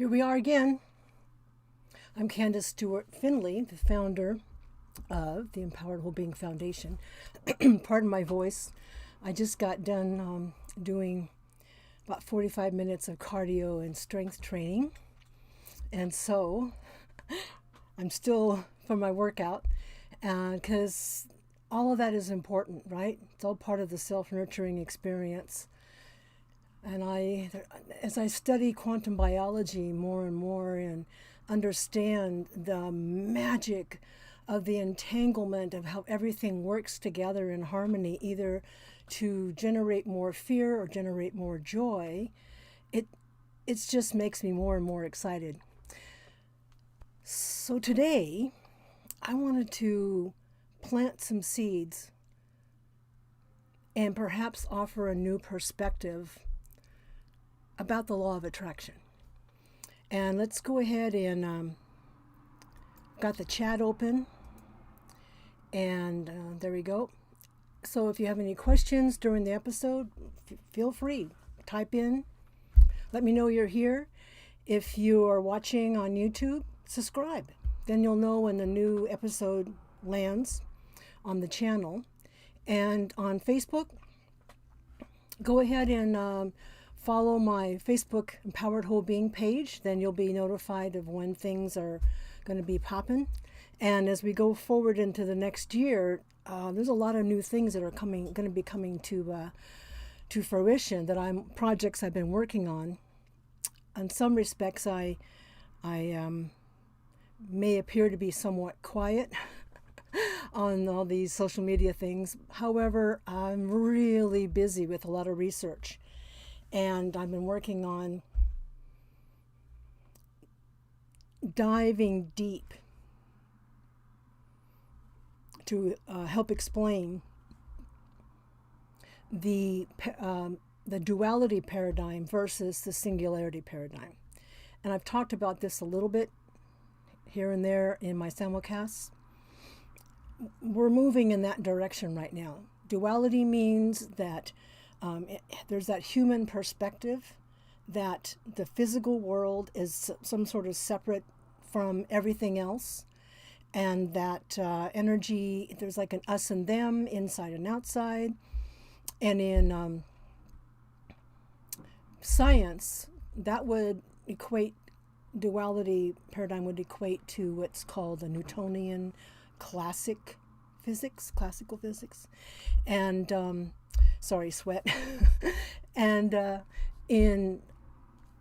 Here we are again. I'm Candace Stewart Finley, the founder of the Empowered Whole Being Foundation. Pardon my voice. I just got done doing about 45 minutes of cardio and strength training. And so I'm still from my workout because all of that is important, right? It's all part of the self-nurturing experience. And as I study quantum biology more and more and understand the magic of the entanglement of how everything works together in harmony, either to generate more fear or generate more joy, it just makes me more and more excited. So today, I wanted to plant some seeds and perhaps offer a new perspective about the law of attraction. And let's go ahead and got the chat open, and there we go. So if you have any questions during the episode, feel free, type in, let me know you're here. If you are watching on YouTube, subscribe, then you'll know when the new episode lands on the channel. And on Facebook, go ahead and follow my Facebook Empowered Whole Being page. Then you'll be notified of when things are going to be popping. And as we go forward into the next year, there's a lot of new things that are going to be coming to fruition that projects I've been working on. In some respects, I may appear to be somewhat quiet on all these social media things. However, I'm really busy with a lot of research. And I've been working on diving deep to help explain the duality paradigm versus the singularity paradigm. And I've talked about this a little bit here and there in my Simulcasts. We're moving in that direction right now. Duality means that there's that human perspective that the physical world is some sort of separate from everything else, and that energy, there's like an us and them, inside and outside. And in science, that would equate, duality paradigm would equate to what's called the Newtonian classical physics. And sorry, sweat. And in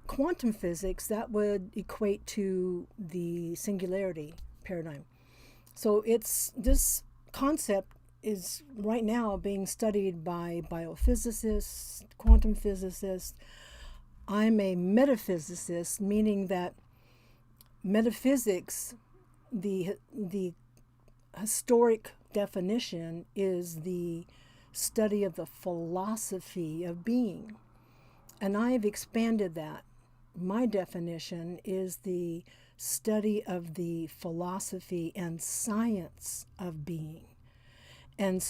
quantum physics, that would equate to the singularity paradigm. So this concept is right now being studied by biophysicists, quantum physicists. I'm a metaphysicist, meaning that metaphysics, the historic definition, is the study of the philosophy of being. And I've expanded that. My definition is the study of the philosophy and science of being. And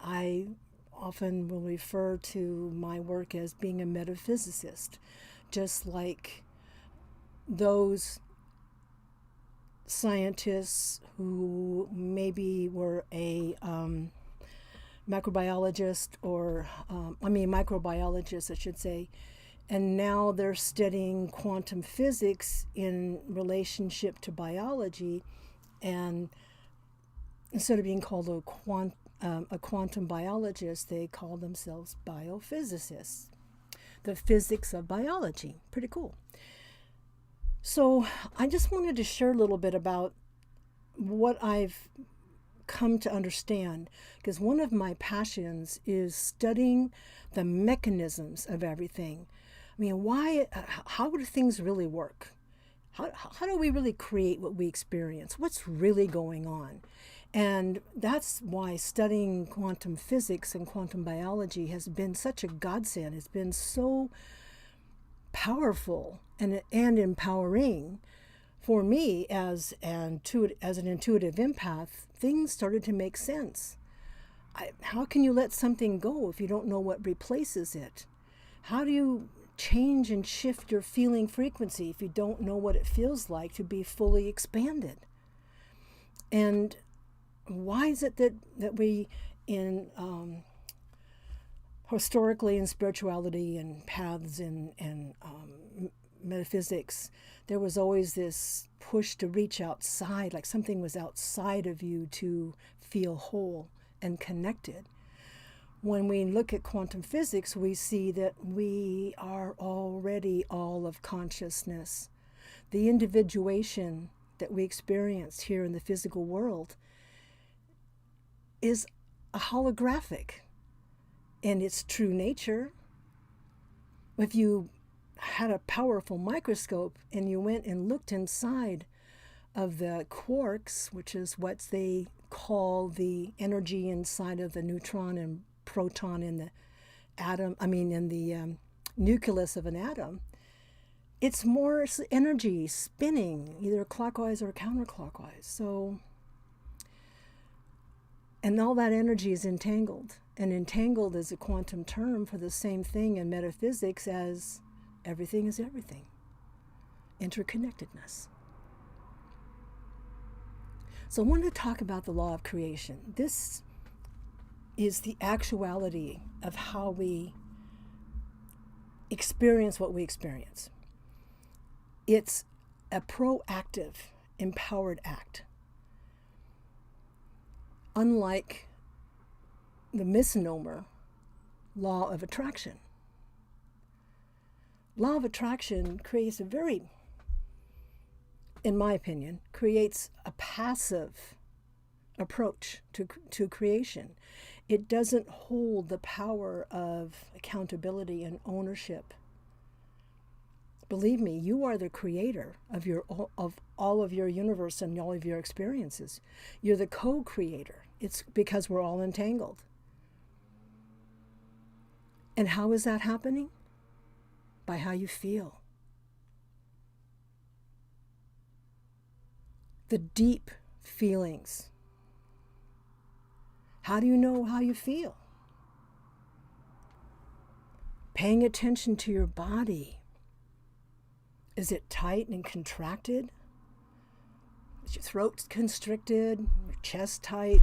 I often will refer to my work as being a metaphysicist, just like those scientists who maybe were a microbiologist, I should say, and now they're studying quantum physics in relationship to biology, and instead of being called a quantum biologist, they call themselves biophysicists. The physics of biology. Pretty cool. So I just wanted to share a little bit about what I've come to understand, because one of my passions is studying the mechanisms of everything. I mean, how do things really work? How do we really create what we experience? What's really going on? And that's why studying quantum physics and quantum biology has been such a godsend. It's been so powerful and empowering for me as an intuitive empath. Things started to make sense. How can you let something go if you don't know what replaces it? How do you change and shift your feeling frequency if you don't know what it feels like to be fully expanded. And why is it that we, in historically in spirituality and paths and metaphysics, there was always this push to reach outside, like something was outside of you to feel whole and connected. When we look at quantum physics, we see that we are already all of consciousness. The individuation that we experience here in the physical world is a holographic in its true nature. If you had a powerful microscope and you went and looked inside of the quarks, which is what they call the energy inside of the neutron and proton in the atom, in the nucleus of an atom, it's more energy spinning either clockwise or counterclockwise. So, and all that energy is entangled. And entangled is a quantum term for the same thing in metaphysics as everything is everything. Interconnectedness. So I wanted to talk about the law of creation. This is the actuality of how we experience what we experience. It's a proactive, empowered act. Unlike the misnomer law of attraction. Law of attraction creates in my opinion, creates a passive approach to creation. It doesn't hold the power of accountability and ownership. Believe me, you are the creator of all of your universe and all of your experiences. You're the co-creator. It's because we're all entangled. And how is that happening? By how you feel. The deep feelings. How do you know how you feel? Paying attention to your body. Is it tight and contracted? Is your throat constricted? Your chest tight?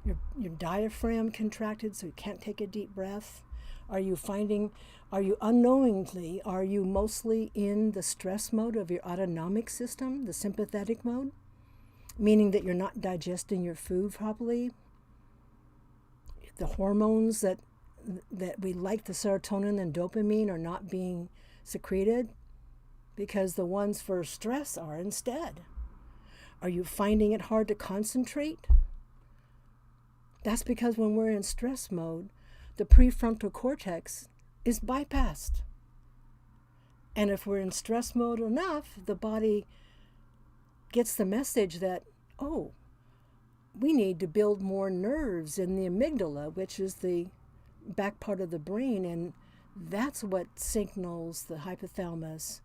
Your diaphragm contracted so you can't take a deep breath? Are you unknowingly, are you mostly in the stress mode of your autonomic system, the sympathetic mode? Meaning that you're not digesting your food properly. The hormones that we like, the serotonin and dopamine, are not being secreted because the ones for stress are instead. Are you finding it hard to concentrate? That's because when we're in stress mode, the prefrontal cortex is bypassed. And if we're in stress mode enough, the body gets the message that, oh, we need to build more nerves in the amygdala, which is the back part of the brain, and that's what signals the hypothalamus,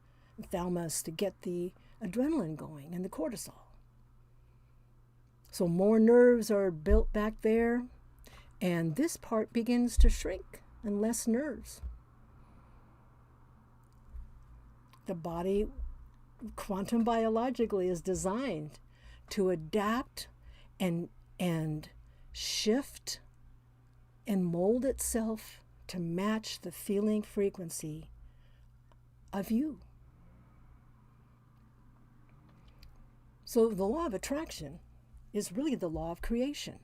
thalamus, to get the adrenaline going and the cortisol. So more nerves are built back there, and this part begins to shrink and less nerves. The body, quantum biologically, is designed to adapt and shift and mold itself to match the feeling frequency of you. So the law of attraction is really the law of creation.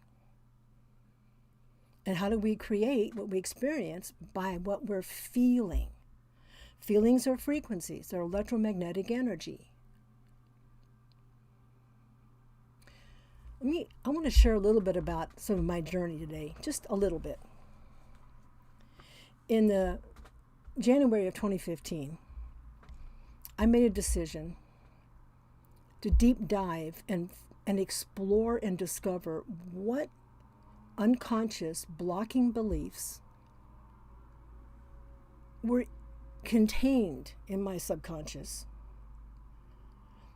And how do we create what we experience? By what we're feeling. Feelings are frequencies, they're electromagnetic energy. I want to share a little bit about some of my journey today, just a little bit. In the January of 2015, I made a decision to deep dive and explore and discover what unconscious blocking beliefs were contained in my subconscious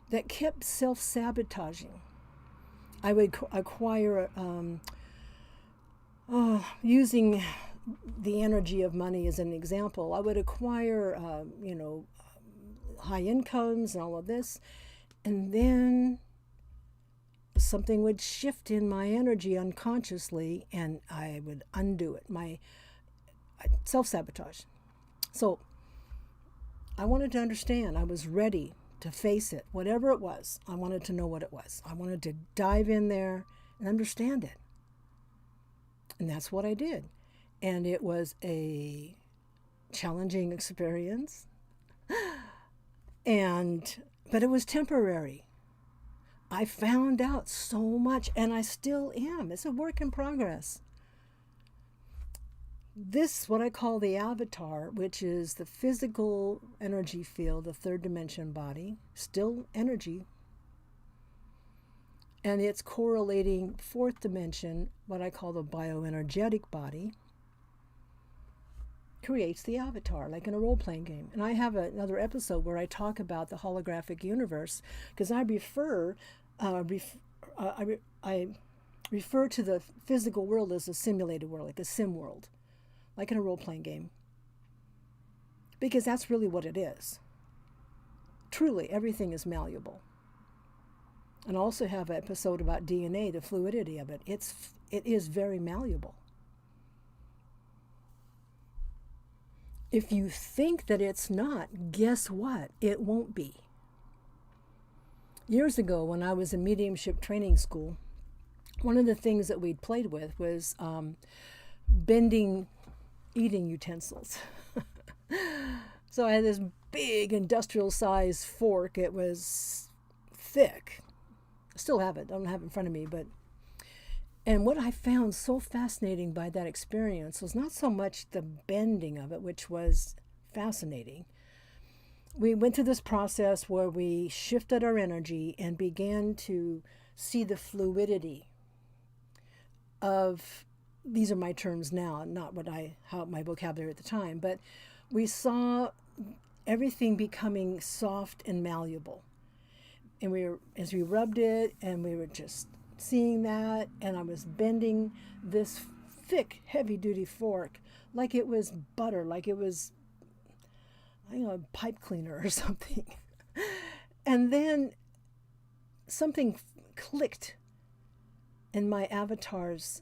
that kept self-sabotaging. I would acquire using the energy of money as an example. I would acquire, high incomes and all of this, and then something would shift in my energy unconsciously, and I would undo it. My self-sabotage. So I wanted to understand. I was ready to face it, whatever it was. I wanted to know what it was. I wanted to dive in there and understand it. And that's what I did. And it was a challenging experience. But it was temporary. I found out so much, and I still am. It's a work in progress. This, what I call the avatar, which is the physical energy field, the third dimension body, still energy, and it's correlating fourth dimension, what I call the bioenergetic body, creates the avatar, like in a role-playing game. And I have another episode where I talk about the holographic universe, because I refer to the physical world as a simulated world, like a sim world, like in a role-playing game, because that's really what it is. Truly, everything is malleable. And I also have an episode about DNA, the fluidity of it. It is very malleable. If you think that it's not, guess what? It won't be. Years ago, when I was in mediumship training school, one of the things that we'd played with was bending eating utensils. So I had this big industrial-sized fork. It was thick. I still have it. I don't have it in front of me, and what I found so fascinating by that experience was not so much the bending of it, which was fascinating. We went through this process where we shifted our energy and began to see the fluidity of, these are my terms now, not how my vocabulary at the time, but we saw everything becoming soft and malleable. And as we rubbed it, and we were just seeing that, and I was bending this thick, heavy-duty fork like it was butter, like it was, a pipe cleaner or something. And then something clicked in my avatar's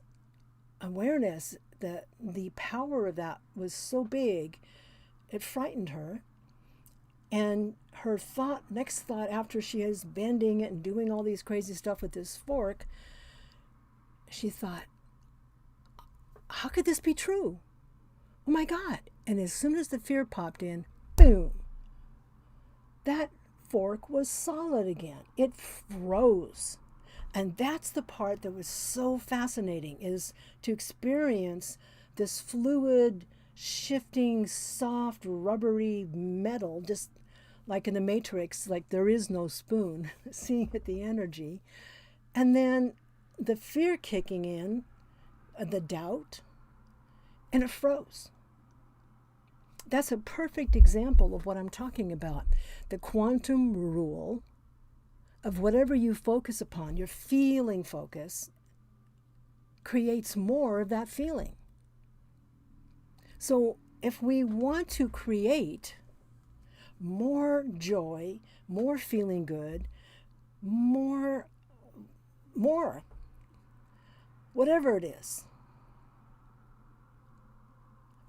awareness, that the power of that was so big, it frightened her. And her next thought after she is bending it and doing all these crazy stuff with this fork, she thought, how could this be true? Oh my God. And as soon as the fear popped in, boom, that fork was solid again. It froze. And that's the part that was so fascinating, is to experience this fluid, shifting, soft, rubbery metal, just like in the Matrix, like there is no spoon, seeing it, the energy. And then the fear kicking in, the doubt, and it froze. That's a perfect example of what I'm talking about. The quantum rule of whatever you focus upon, your feeling focus, creates more of that feeling. So if we want to create more joy, more feeling good, more, whatever it is,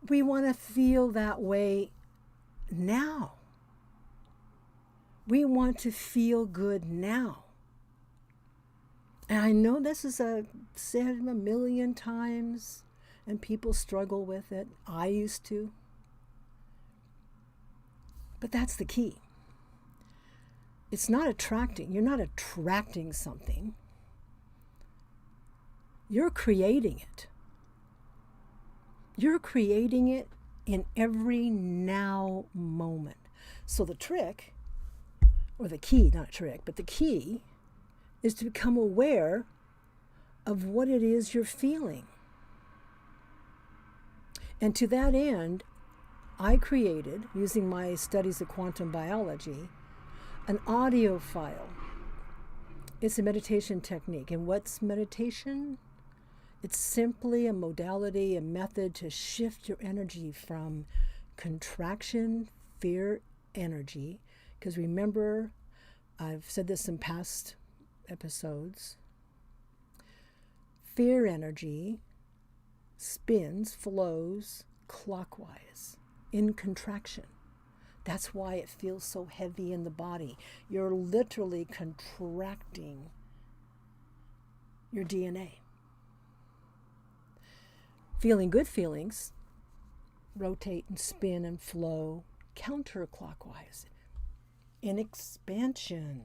we want to feel that way now. We want to feel good now. And I know this is said a million times, and people struggle with it. I used to. But that's the key. It's not attracting. You're not attracting something. You're creating it. You're creating it in every now moment. So the trick, or the key, not a trick, but the key is to become aware of what it is you're feeling. And to that end, I created, using my studies of quantum biology, an audio file. It's a meditation technique. And what's meditation? It's simply a modality, a method to shift your energy from contraction, fear energy. Because remember, I've said this in past episodes, fear energy spins, flows clockwise in contraction. That's why it feels so heavy in the body. You're literally contracting your DNA. Feeling good feelings rotate and spin and flow counterclockwise in expansion.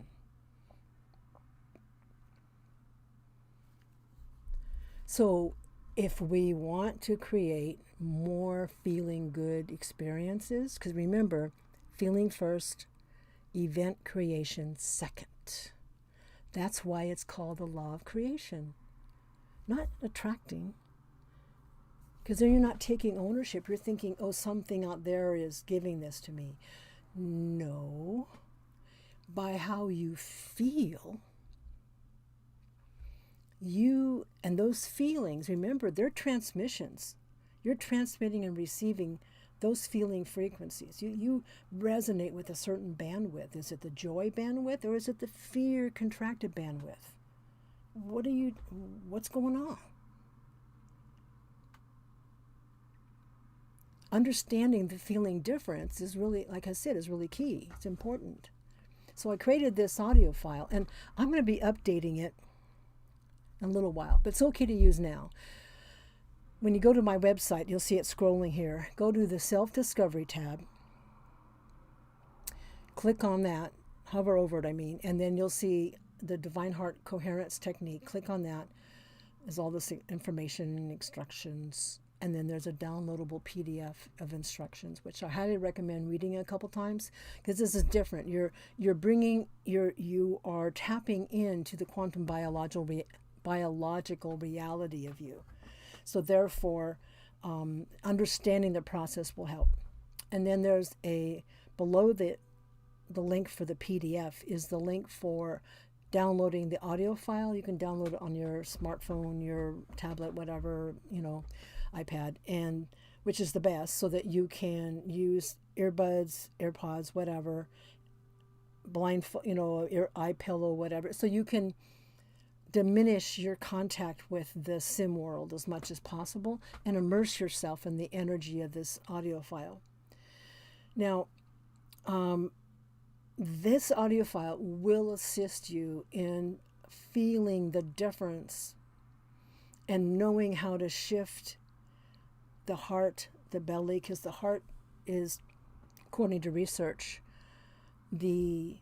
So if we want to create more feeling good experiences, because remember, feeling first, event creation second. That's why it's called the law of creation, not attracting. Because then you're not taking ownership. You're thinking, oh, something out there is giving this to me. No. By how you feel, you and those feelings, remember, they're transmissions. You're transmitting and receiving those feeling frequencies. You resonate with a certain bandwidth. Is it the joy bandwidth or is it the fear contracted bandwidth? What's going on? Understanding the feeling difference is really, like I said, is really key. It's important. So I created this audio file, and I'm going to be updating it in a little while, but it's okay to use now. When you go to my website, you'll see it scrolling here. Go to the Self-Discovery tab. Click on that. Hover over it, and then you'll see the Divine Heart Coherence Technique. Click on that. There's all this information and instructions. And then there's a downloadable PDF of instructions, which I highly recommend reading a couple times, because this is different. You are tapping into the quantum biological reality of you. So therefore, understanding the process will help. And then there's below the link for the PDF is the link for downloading the audio file. You can download it on your smartphone, your tablet, whatever, iPad, and which is the best, so that you can use earbuds, AirPods, whatever, blindfold, your eye pillow, whatever, so you can diminish your contact with the sim world as much as possible and immerse yourself in the energy of this audio file. Now, this audio file will assist you in feeling the difference and knowing how to shift the heart, the belly, because the heart is, according to research, the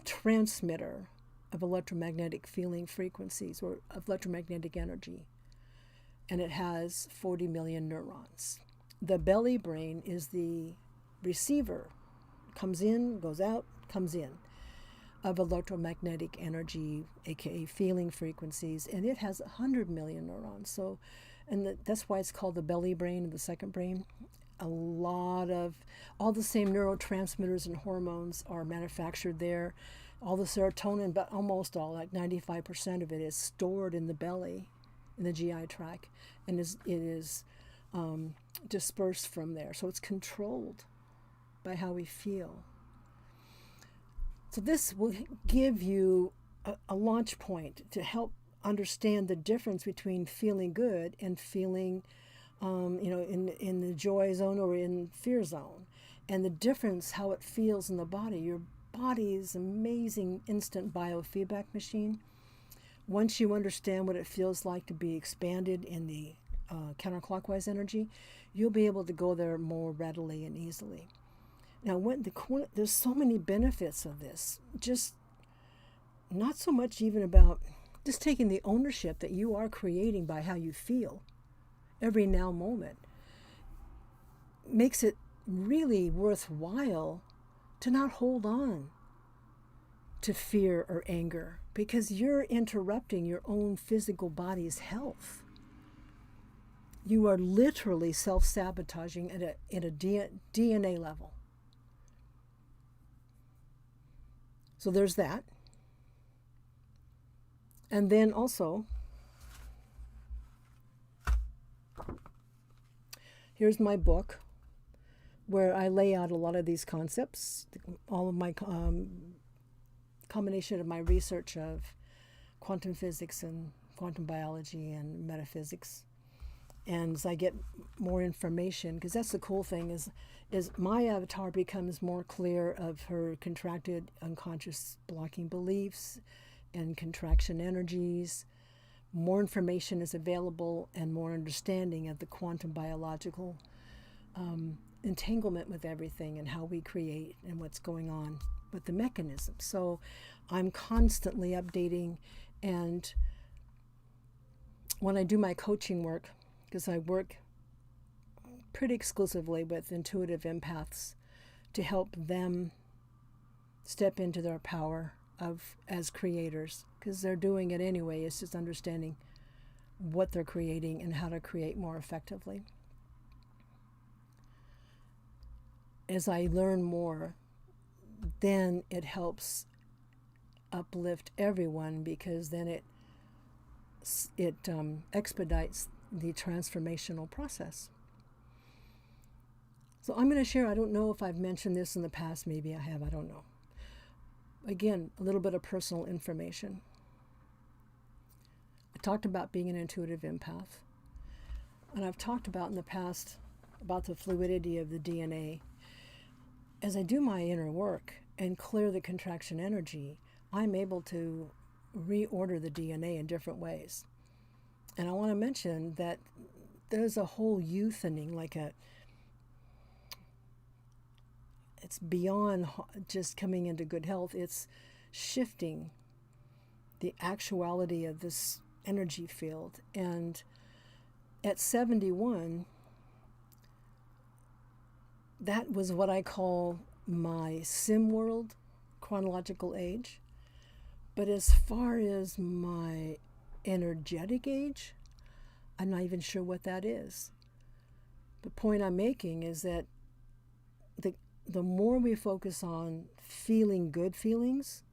transmitter of electromagnetic feeling frequencies or of electromagnetic energy. And it has 40 million neurons. The belly brain is the receiver. Comes in, goes out, comes in, of electromagnetic energy, aka feeling frequencies, and it has 100 million neurons. That's why it's called the belly brain and the second brain. A lot of all the same neurotransmitters and hormones are manufactured there. All the serotonin, but almost all, like 95% of it, is stored in the belly, in the GI tract, and it is dispersed from there. So it's controlled by how we feel. So this will give you a launch point to help understand the difference between feeling good and feeling, in the joy zone or in fear zone, and the difference how it feels in the body. Your body's amazing instant biofeedback machine. Once you understand what it feels like to be expanded in the counterclockwise energy, you'll be able to go there more readily and easily. Now, there's so many benefits of this. Just not so much even about just taking the ownership that you are creating by how you feel every now moment makes it really worthwhile to not hold on to fear or anger, because you're interrupting your own physical body's health. You are literally self-sabotaging at a DNA level. So there's that. And then also, here's my book where I lay out a lot of these concepts, all of my combination of my research of quantum physics and quantum biology and metaphysics. And as I get more information, because that's the cool thing, is my avatar becomes more clear of her contracted unconscious blocking beliefs and contraction energies. More information is available and more understanding of the quantum biological entanglement with everything and how we create and what's going on with the mechanism. So I'm constantly updating, and when I do my coaching work, because I work pretty exclusively with intuitive empaths to help them step into their power as creators, because they're doing it anyway. It's just understanding what they're creating and how to create more effectively. As I learn more, then it helps uplift everyone, because then it expedites the transformational process. So I'm going to share, I don't know if I've mentioned this in the past, maybe I have, I don't know. Again, a little bit of personal information. I talked about being an intuitive empath, and I've talked about in the past about the fluidity of the DNA. As I do my inner work and clear the contraction energy, I'm able to reorder the DNA in different ways. And I want to mention that there's a whole youthening, it's beyond just coming into good health. It's shifting the actuality of this energy field. And at 71, that was what I call my sim world chronological age. But as far as my energetic age, I'm not even sure what that is. The point I'm making is that the more we focus on feeling good feelings,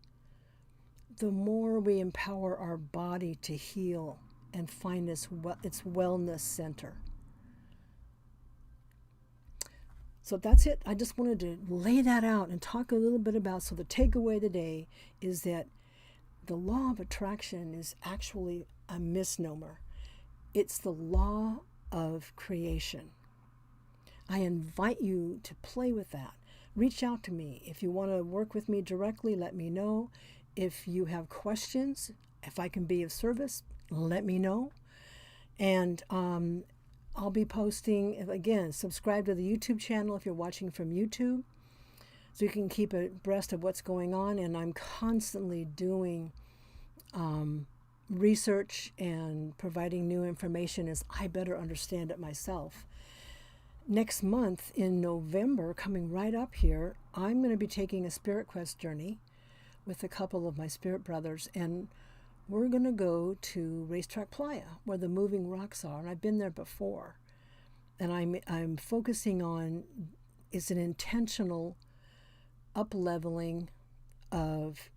the more we empower our body to heal and find its wellness center. So that's it. I just wanted to lay that out and talk a little bit about, so the takeaway today is that the law of attraction is actually a misnomer. It's the law of creation. I invite you to play with that. Reach out to me. If you want to work with me directly, let me know. If you have questions, if I can be of service, let me know. And I'll be posting, again, subscribe to the YouTube channel if you're watching from YouTube, so you can keep abreast of what's going on. And I'm constantly doing research and providing new information as I better understand it myself. Next month in November, coming right up here, I'm going to be taking a Spirit Quest journey with a couple of my spirit brothers, and we're going to go to Racetrack Playa, where the moving rocks are, and I've been there before. And I'm focusing on, it's an intentional up-leveling of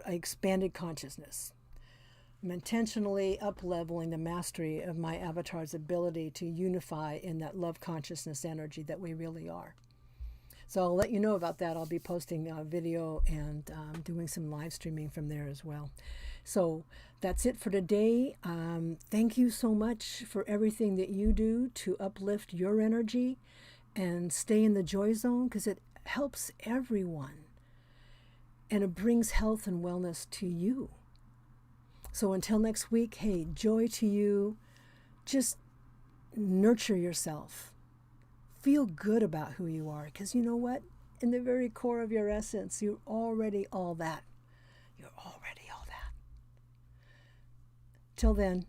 expanded consciousness. I'm intentionally up-leveling the mastery of my avatar's ability to unify in that love consciousness energy that we really are. So I'll let you know about that. I'll be posting a video and doing some live streaming from there as well. So that's it for today. Thank you so much for everything that you do to uplift your energy and stay in the joy zone, because it helps everyone. And it brings health and wellness to you. So until next week, hey, joy to you. Just nurture yourself. Feel good about who you are, because you know what? In the very core of your essence, you're already all that. You're already all that. Till then.